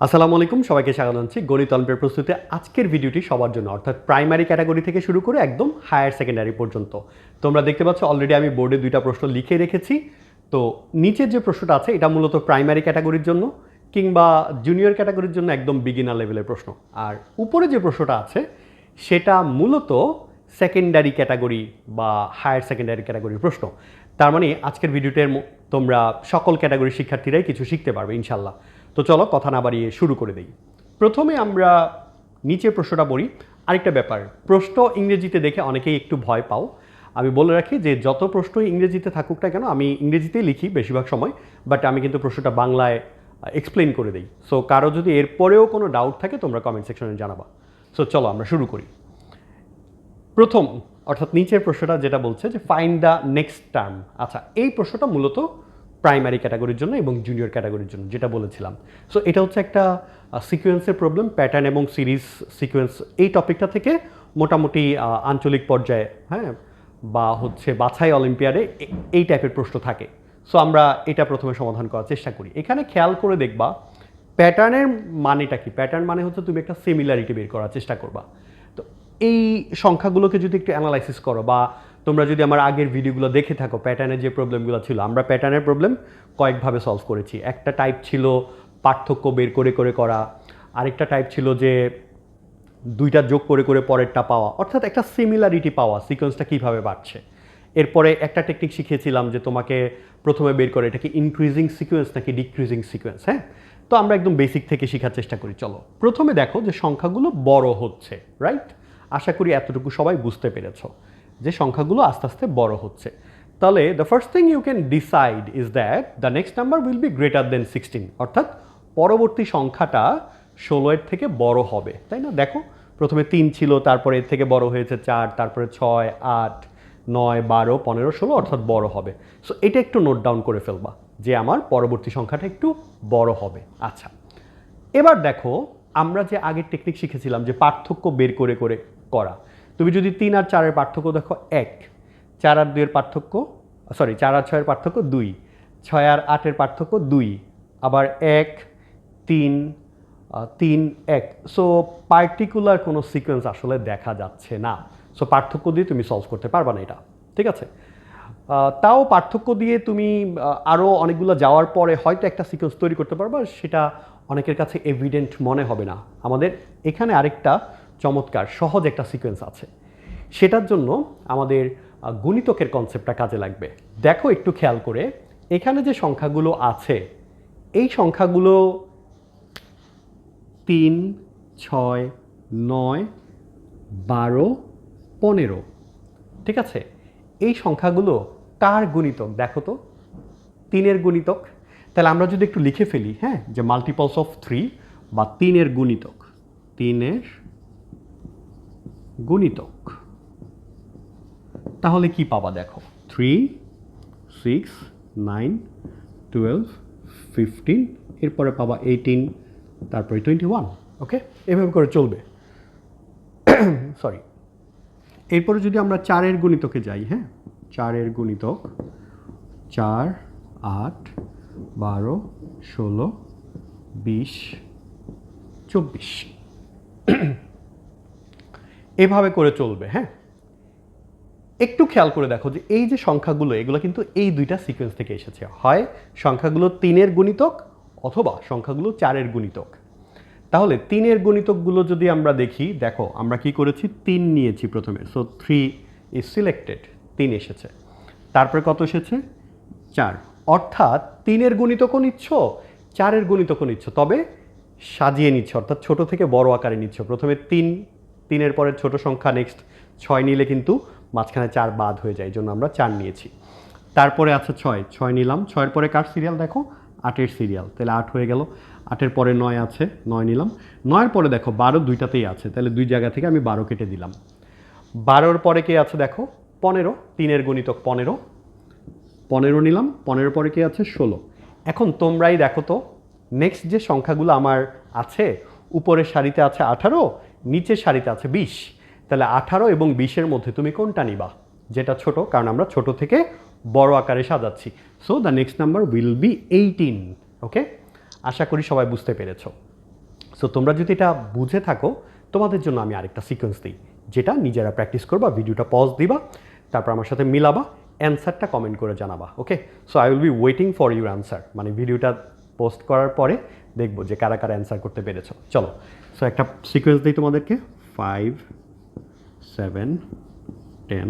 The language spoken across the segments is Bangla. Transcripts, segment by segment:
আসসালামু আলাইকুম, সবাইকে স্বাগত জানাচ্ছি গণিত অঙ্কের প্রস্তুতিতে। আজকের ভিডিওটি সবার জন্য, অর্থাৎ প্রাইমারি ক্যাটাগরি থেকে শুরু করে একদম হায়ার সেকেন্ডারি পর্যন্ত। তোমরা দেখতে পাচ্ছ অলরেডি আমি বোর্ডে দুইটা প্রশ্ন লিখে রেখেছি। তো নিচের যে প্রশ্নটা আছে এটা মূলত প্রাইমারি ক্যাটাগরির জন্য কিংবা জুনিয়র ক্যাটাগরির জন্য একদম বিগিনার লেভেলের প্রশ্ন। আর উপরে যে প্রশ্নটা আছে সেটা মূলত সেকেন্ডারি ক্যাটাগরি বা হায়ার সেকেন্ডারি ক্যাটাগরির প্রশ্ন। তার মানে আজকের ভিডিওটার তোমরা সকল ক্যাটাগরির শিক্ষার্থীরাই কিছু শিখতে পারবে ইনশাল্লাহ। তো চলো কথা না বাড়িয়ে শুরু করে দিই। প্রথমে আমরা নিচে প্রশ্নটা পড়ি। আরেকটা ব্যাপার, প্রশ্ন ইংরেজিতে দেখে অনেকেই একটু ভয় পাও। আমি বলে রাখি যে যত প্রশ্নই ইংরেজিতে থাকুক না কেন, আমি ইংরেজিতেই লিখি বেশিরভাগ সময়, বাট আমি কিন্তু প্রশ্নটা বাংলায় এক্সপ্লেন করে দিই। সো কারো যদি এরপরেও কোনো ডাউট থাকে তোমরা কমেন্ট সেকশনে জানাবা। সো চলো আমরা শুরু করি। প্রথম অর্থাৎ নিচের প্রশ্নটা যেটা বলছে যে ফাইন্ড দ্য নেক্সট টার্ম। আচ্ছা, এই প্রশ্নটা মূলত প্রাইমারি ক্যাটাগরির জন্য এবং জুনিয়র ক্যাটাগরির জন্য, যেটা বলেছিলাম। সো এটা হচ্ছে একটা সিকোয়েন্সের প্রবলেম, প্যাটার্ন এবং সিরিজ সিকোয়েন্স। এই টপিকটা থেকে মোটামুটি আঞ্চলিক পর্যায়ে, হ্যাঁ, বা হচ্ছে বাছাই অলিম্পিয়াডে এই টাইপের প্রশ্ন থাকে। সো আমরা এটা প্রথমে সমাধান করার চেষ্টা করি। এখানে খেয়াল করে দেখবা প্যাটার্নের মানেটা কি। প্যাটার্ন মানে হচ্ছে তুমি একটা সিমিলারিটি বের করার চেষ্টা করবা। তো এই সংখ্যাগুলোকে যদি একটু অ্যানালাইসিস করো, বা তোমরা যদি আমার আগের ভিডিওগুলো দেখে থাকো, প্যাটার্নের যে প্রবলেমগুলো ছিল, আমরা প্যাটার্নের প্রবলেম কয়েকভাবে সলভ করেছি। একটা টাইপ ছিল পার্থক্য বের করে করে করা, আরেকটা টাইপ ছিল যে দুইটা যোগ করে করে পরেরটা পাওয়া, অর্থাৎ একটা সিমিলারিটি পাওয়া, সিকোয়েন্সটা কীভাবে বাড়ছে। এরপরে একটা টেকনিক শিখিয়েছিলাম যে তোমাকে প্রথমে বের করে এটা কি ইনক্রিজিং সিকোয়েন্স নাকি ডিক্রিজিং সিকোয়েন্স। হ্যাঁ, তো আমরা একদম বেসিক থেকে শেখার চেষ্টা করি। চলো প্রথমে দেখো যে সংখ্যাগুলো বড় হচ্ছে, রাইট? আশা করি এতটুকু সবাই বুঝতে পেরেছ যে সংখ্যাগুলো আস্তে আস্তে বড় হচ্ছে। তাহলে the first thing you can decide is that the next number will be greater than 16, অর্থাৎ পরবর্তী সংখ্যাটা 16 থেকে বড় হবে, তাই না? দেখো প্রথমে 3 ছিল, তারপরে এর থেকে বড় হয়েছে 4, তারপরে 6, 8, 9, 12, 15, 16, অর্থাৎ বড় হবে। সো এটা একটু নোট ডাউন করে ফেলবা যে আমার পরবর্তী সংখ্যাটা একটু বড় হবে। আচ্ছা, এবার দেখো আমরা যে আগের টেকনিক শিখেছিলাম যে পার্থক্য বের করে করে করা। তুমি যদি 3 আর 4-এর পার্থক্য দেখো 1, 4 আর 2-এর পার্থক্য, 4 আর 6-এর পার্থক্য 2, 6 আর 8-এর পার্থক্য 2, আবার 1, 3, 3, 1। সো পার্টিকুলার কোনো সিকোয়েন্স আসলে দেখা যাচ্ছে না। সো পার্থক্য দিয়ে তুমি সলভ করতে পারবা না এটা, ঠিক আছে? তাও পার্থক্য দিয়ে তুমি আরও অনেকগুলো যাওয়ার পরে হয়তো একটা সিকোয়েন্স তৈরি করতে পারবা, সেটা অনেকের কাছে এভিডেন্ট মনে হবে না। আমাদের এখানে আরেকটা চমৎকার সহজ একটা সিকোয়েন্স আছে, সেটার জন্য আমাদের গুণিতকের কনসেপ্টটা কাজে লাগবে। দেখো একটু খেয়াল করে, এখানে যে সংখ্যাগুলো আছে এই সংখ্যাগুলো 3, 6, 9, 12, 15, ঠিক আছে? এই সংখ্যাগুলো কার গুণিতক দেখো তো? 3-এর গুণিতক। তাহলে আমরা যদি একটু লিখে ফেলি, হ্যাঁ, যে মাল্টিপলস অফ 3 বা 3-এর গুণিতক, 3-এর গুণিতক, তাহলে কি পাবা দেখো? 3, 6, 9, 12, 15, এরপরে পাবা 18, তারপরে 21। ওকে, এভাবে করে চলবে। সরি, এরপরে যদি আমরা 4-এর গুণিতকে যাই, হ্যাঁ, 4-এর গুণিতক 4, 8, 12, 16, 20, 24, এভাবে করে চলবে। হ্যাঁ, একটু খেয়াল করে দেখো যে এই যে সংখ্যাগুলো, এগুলো কিন্তু এই দুইটা সিকোয়েন্স থেকে এসেছে। হয় সংখ্যাগুলো 3-এর গুণিতক অথবা সংখ্যাগুলো 4-এর গুণিতক। তাহলে 3-এর গুণিতকগুলো যদি আমরা দেখি, দেখো আমরা কি করেছি, 3 নিয়েছি প্রথমে। সো 3 ইজ সিলেক্টেড, 3 এসেছে। তারপরে কত এসেছে? 4। অর্থাৎ 3-এর গুণিতকও নিচ্ছ, 4-এর গুণিতকও নিচ্ছ, তবে সাজিয়ে নিচ্ছ, অর্থাৎ ছোট থেকে বড় আকারে নিচ্ছ। প্রথমে 3, 3-এর পরে ছোট সংখ্যা, নেক্সট 6 নিলে কিন্তু মাঝখানে 4 বাদ হয়ে যায়, এই জন্য আমরা 4 নিয়েছি। তারপরে আছে 6, 6 নিলাম। 6-এর পরে কার সিরিয়াল দেখো? 8-এর সিরিয়াল, তাহলে 8 হয়ে গেল। 8-এর পরে 9 আছে, 9 নিলাম। 9-এর পরে দেখো 12 দুইটাতেই আছে, তাহলে দুই জায়গা থেকে আমি 12 কেটে দিলাম। 12-এর পরে কে আছে দেখো? 15, 3-এর গুণিতক 15, 15 নিলাম। 15-এর পরে কে আছে? 16। এখন তোমরাই দেখো তো, নেক্সট যে সংখ্যাগুলো আমার আছে, উপরের সারিতে আছে 18, নিচের সারিতে আছে 20। তাহলে 18 এবং 20-এর মধ্যে তুমি কোনটা নিবা? যেটা ছোট, কারণ আমরা ছোট থেকে বড় আকারে সাজাচ্ছি। So the next number will be 18। Okay, আশা করি সবাই বুঝতে পেরেছ। সো তোমরা যদি এটা বুঝে থাকো তোমাদের জন্য আমি আরেকটা সিকোয়েন্স দিই, যেটা নিজেরা প্র্যাকটিস করবা, ভিডিওটা পজ দিবা, তারপর আমার সাথে মিলাবা, অ্যান্সারটা কমেন্ট করে জানাবা। Okay, so I will be waiting for your answer, মানে ভিডিওটা পোস্ট করার পরে দেখবো যে কারা কারা অ্যান্সার করতে পেরেছো। চলো, সো একটা সিকোয়েন্স দিই তোমাদেরকে। 5 7 10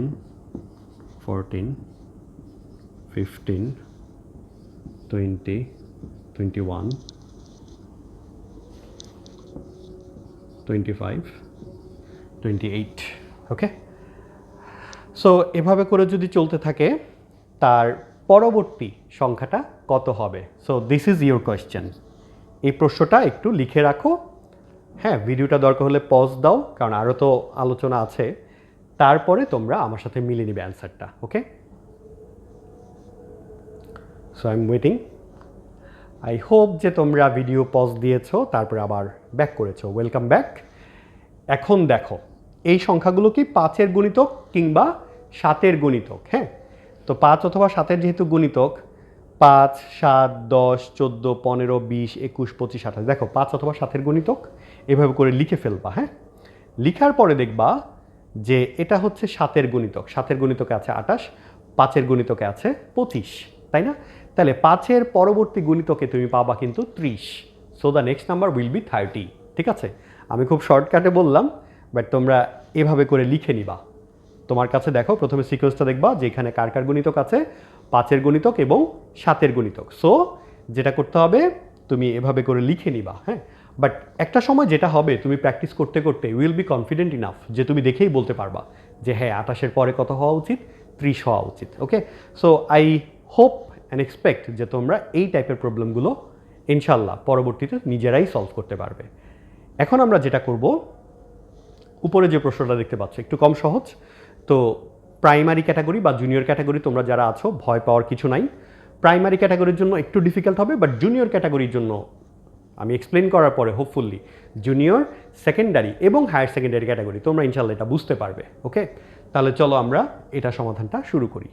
14 15 20 21 25 28। ওকে, সো এভাবে করে যদি চলতে থাকে তার পরবর্তী সংখ্যাটা কত হবে? So this is your question. এই প্রশ্নটা একটু লিখে রাখো। হ্যাঁ, ভিডিওটা দরকার হলে পজ দাও, কারণ আরও তো আলোচনা আছে। তারপরে তোমরা আমার সাথে মিলিয়ে নিবে অ্যান্সারটা। Okay, so I am waiting. I hope যে তোমরা ভিডিও পজ দিয়েছো, তারপরে আবার ব্যাক করেছো। Welcome back. এখন দেখো, এই সংখ্যাগুলো কি 5-এর গুণিতক কিংবা 7-এর গুণিতক? হ্যাঁ, তো 5 অথবা 7-এর যেহেতু গুণিতক, 5 7 10 14 15 20 21 25 28, দেখো 5 অথবা 7-এর গুণিতক, এভাবে করে লিখে ফেলবা। হ্যাঁ, লিখার পরে দেখবা যে এটা হচ্ছে 7-এর গুণিতক, 7-এর গুণিতকে আছে 28, 5-এর গুণিতকে আছে 25, তাই না? তাহলে 5-এর পরবর্তী গুণিতকে তুমি পাবা কিন্তু 30। So the next number will B 30। ঠিক আছে, আমি খুব শর্টকাটে বললাম, বাট তোমরা এভাবে করে লিখে নিবা। তোমার কাছে দেখো, প্রথমে সিকোয়েন্সটা দেখবা যে এখানে কার কার গুণিতক আছে, 5-এর গুণিতক এবং 7-এর গুণিতক। সো যেটা করতে হবে, তুমি এভাবে করে লিখে নিবা। হ্যাঁ, বাট একটা সময় যেটা হবে, তুমি প্র্যাকটিস করতে করতে উইল বি কনফিডেন্ট ইনাফ যে তুমি দেখেই বলতে পারবা যে হ্যাঁ 28-এর পরে কত হওয়া উচিত, 30 হওয়া উচিত। Okay, so I hope and expect যে তোমরা এই টাইপের প্রবলেমগুলো ইনশাল্লাহ পরবর্তীতে নিজেরাই সলভ করতে পারবে। এখন আমরা যেটা করব, উপরে যে প্রশ্নটা দেখতে পাচ্ছ একটু কম সহজ, তো প্রাইমারি ক্যাটাগরি বা জুনিয়র ক্যাটাগরি তোমরা যারা আছো, ভয় পাওয়ার কিছু নাই। প্রাইমারি ক্যাটাগরির জন্য একটু ডিফিকাল্ট হবে, বাট জুনিয়র ক্যাটাগরির জন্য আমি এক্সপ্লেন করার পরে হোপফুলি জুনিয়র, সেকেন্ডারি এবং হায়ার সেকেন্ডারি ক্যাটাগরি তোমরা ইনশাল্লাহ এটা বুঝতে পারবে। ওকে, তাহলে চলো আমরা এটা সমাধানটা শুরু করি।